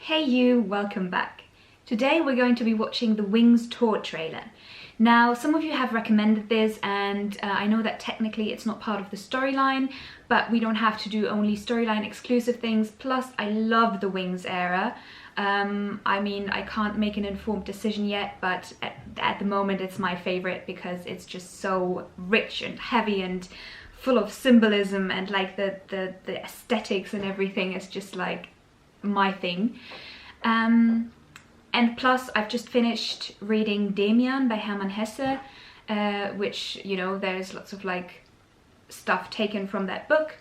Hey you, welcome back. Today we're going to be watching the Wings tour trailer. Now, some of you have recommended this and I know that technically it's not part of the storyline, but we don't have to do only storyline exclusive things. Plus, I love the Wings era. I mean, I can't make an informed decision yet, but at the moment it's my favorite because it's just so rich and heavy and full of symbolism, and like the aesthetics and everything is just like my thing. And plus I've just finished reading Demian by Hermann Hesse, which, you know, there's lots of like stuff taken from that book,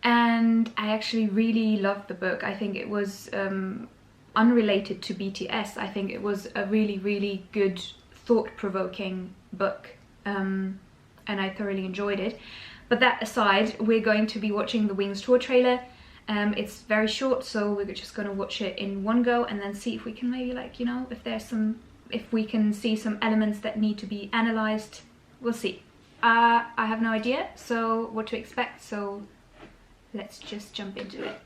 and I actually really loved the book. I think it was unrelated to BTS. I think it was a really good, thought-provoking book, and I thoroughly enjoyed it. But that aside, we're going to be watching the Wings tour trailer. It's very short, so we're just going to watch it in one go and then see if we can maybe, like, you know, if we can see some elements that need to be analysed. We'll see. I have no idea what to expect, so let's just jump into it.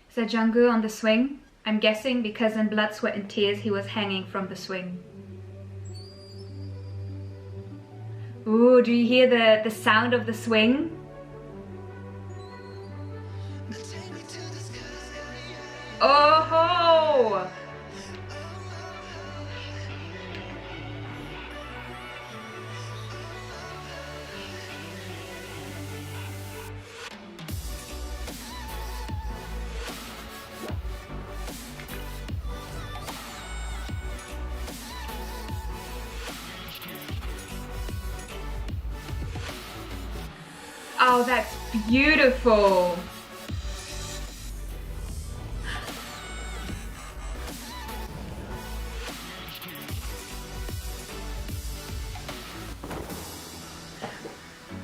Is that Jungkook on the swing? I'm guessing because in Blood, Sweat and Tears he was hanging from the swing. Ooh, do you hear the sound of the swing? Oh ho! Oh, that's beautiful.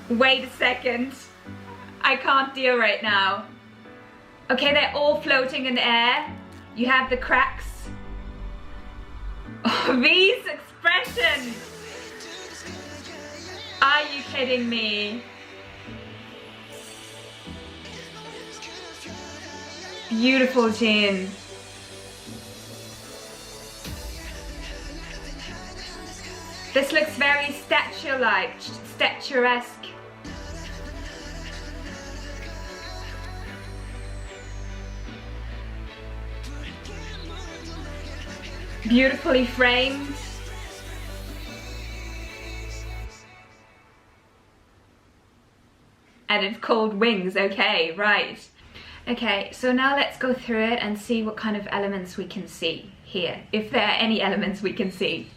Wait a second. I can't deal right now. Okay, they're all floating in the air. You have the cracks. Oh, these expressions. Are you kidding me? Beautiful, Jin. This looks very statue-like, statuesque. Beautifully framed. And it's called Wings, okay, right. Okay, so now let's go through it and see what kind of elements we can see here, if there are any elements we can see.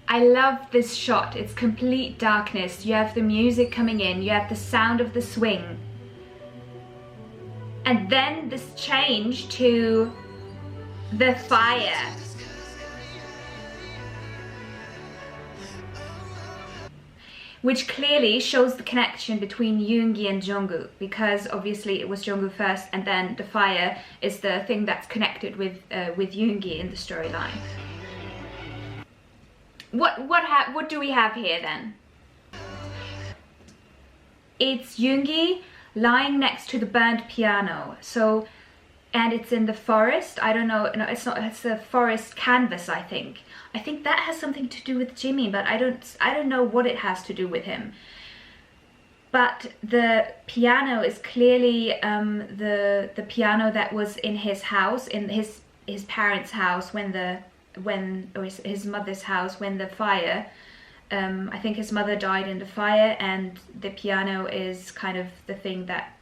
I love this shot. It's complete darkness. You have the music coming in, you have the sound of the swing. And then this change to the fire. Which clearly shows the connection between Yoongi and Jungkook, because obviously it was Jungkook first, and then the fire is the thing that's connected with Yoongi in the storyline. What do we have here then? It's Yoongi lying next to the burnt piano. So, and it's in the forest. I don't know. No, it's not. It's a forest canvas, I think. I think that has something to do with Jimmy, but I don't know what it has to do with him. But the piano is clearly the piano that was in his house, in his parents' house or his mother's house when the fire. I think his mother died in the fire, and the piano is kind of the thing that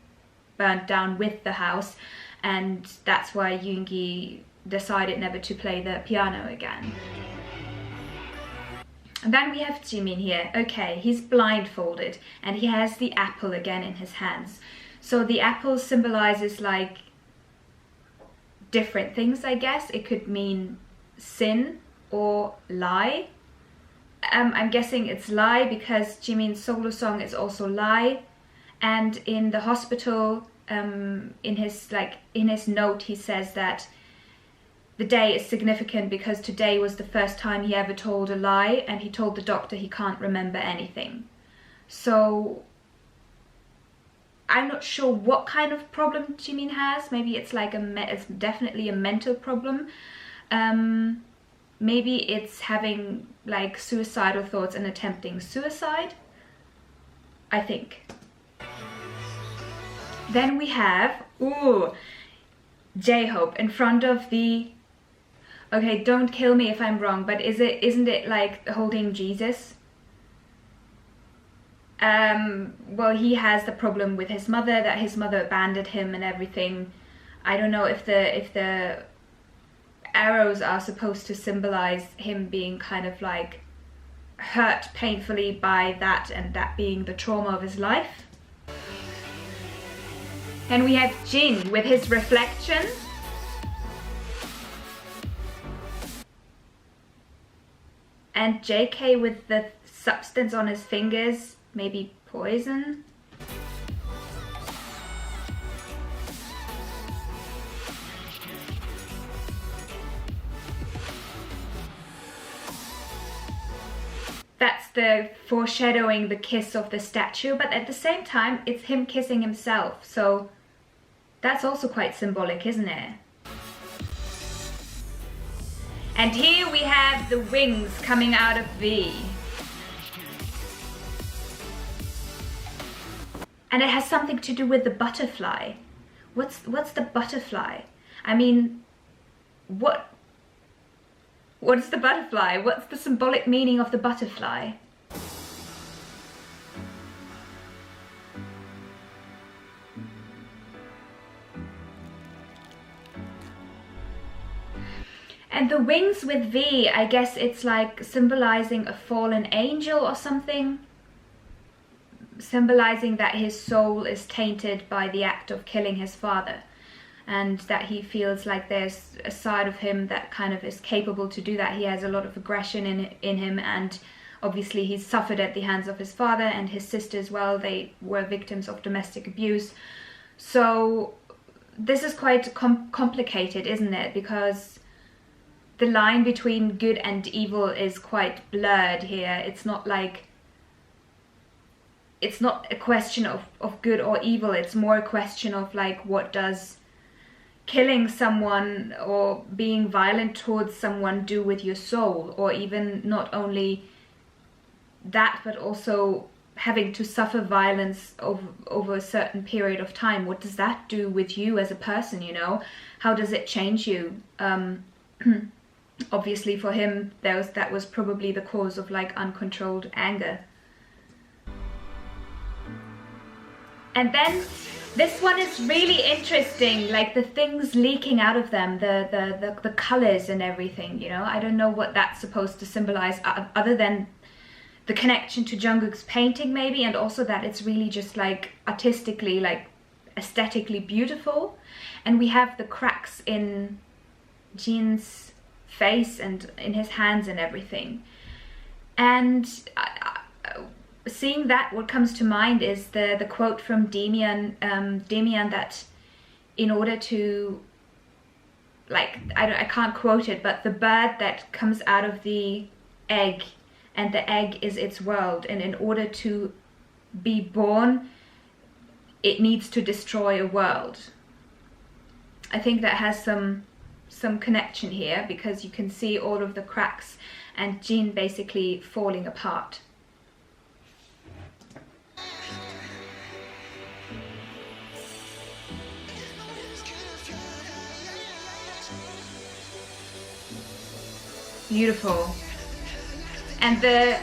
burnt down with the house, and that's why Yoongi decided never to play the piano again. And then we have Jimin here. Okay, he's blindfolded and he has the apple again in his hands. So the apple symbolizes like different things, I guess. It could mean sin or lie. I'm guessing it's lie because Jimin's solo song is also lie, and in the hospital, in his note, he says that the day is significant because today was the first time he ever told a lie, and he told the doctor he can't remember anything. So I'm not sure what kind of problem Jimin has. Maybe it's like it's definitely a mental problem. Maybe it's having like suicidal thoughts and attempting suicide, I think. Then we have, J-Hope in front of the, okay, don't kill me if I'm wrong, but isn't it like holding Jesus? Well, he has the problem with his mother, that his mother abandoned him and everything. I don't know if the arrows are supposed to symbolize him being kind of like hurt painfully by that, and that being the trauma of his life. Then we have Jin with his reflection. And JK with the substance on his fingers, maybe poison. That's the foreshadowing the kiss of the statue, but at the same time it's him kissing himself, so that's also quite symbolic, isn't it? And here we have the wings coming out of V. And it has something to do with the butterfly. What's the butterfly? I mean, what's the butterfly? What's the symbolic meaning of the butterfly? And the wings with V, I guess it's like symbolizing a fallen angel or something. Symbolizing that his soul is tainted by the act of killing his father. And that he feels like there's a side of him that kind of is capable to do that. He has a lot of aggression in him, and obviously he's suffered at the hands of his father and his sister as well. They were victims of domestic abuse. So this is quite complicated, isn't it? Because the line between good and evil is quite blurred here. It's not like, it's not a question of good or evil. It's more a question of like, what does killing someone or being violent towards someone do with your soul? Or even not only that, but also having to suffer violence over a certain period of time. What does that do with you as a person, you know? How does it change you? Obviously for him, that was probably the cause of like uncontrolled anger. And then this one is really interesting, like the things leaking out of them, the colors and everything, you know? I don't know what that's supposed to symbolize other than the connection to Jungkook's painting maybe, and also that it's really just like artistically, like aesthetically beautiful. And we have the cracks in Jin's face and in his hands and everything. And seeing that, what comes to mind is the quote from Damian, that in order to, like, I can't quote it, but the bird that comes out of the egg, and the egg is its world, and in order to be born, it needs to destroy a world. I think that has some connection here, because you can see all of the cracks and Jin basically falling apart. Beautiful. And the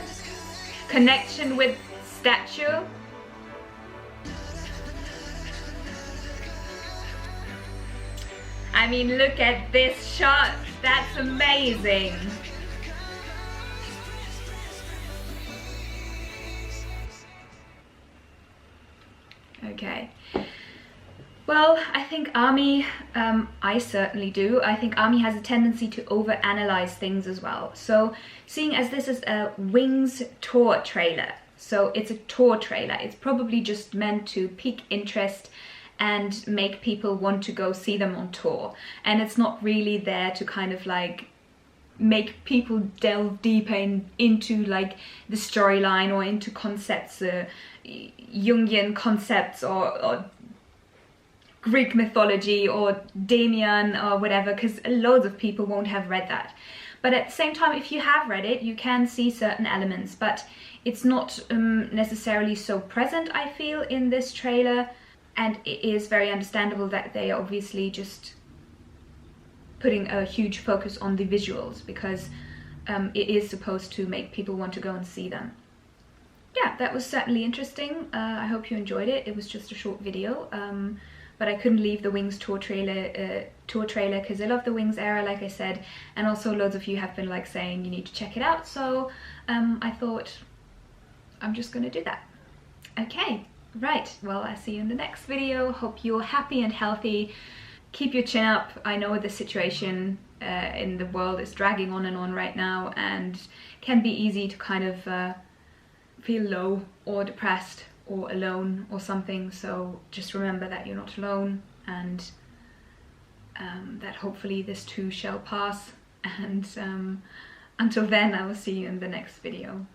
connection with statue. I mean, look at this shot. That's amazing. Okay. Well, I think ARMY, I certainly do. I think ARMY has a tendency to overanalyze things as well. So, seeing as this is a Wings tour trailer, so it's a tour trailer, it's probably just meant to pique interest and make people want to go see them on tour. And it's not really there to kind of like make people delve deeper into like the storyline or into concepts Jungian concepts or Greek mythology or Damien or whatever, because loads of people won't have read that. But at the same time, if you have read it, you can see certain elements, but it's not necessarily so present, I feel, in this trailer. And it is very understandable that they are obviously just putting a huge focus on the visuals, because it is supposed to make people want to go and see them. Yeah, that was certainly interesting. I hope you enjoyed it. It was just a short video, but I couldn't leave the Wings tour trailer because I love the Wings era, like I said, and also loads of you have been like saying you need to check it out, so I thought I'm just gonna do that. Okay, right, well, I'll see you in the next video. Hope you're happy and healthy. Keep your chin up. I know the situation in the world is dragging on and on right now, and can be easy to kind of feel low or depressed or alone or something, so just remember that you're not alone, and that hopefully this too shall pass, and until then I will see you in the next video.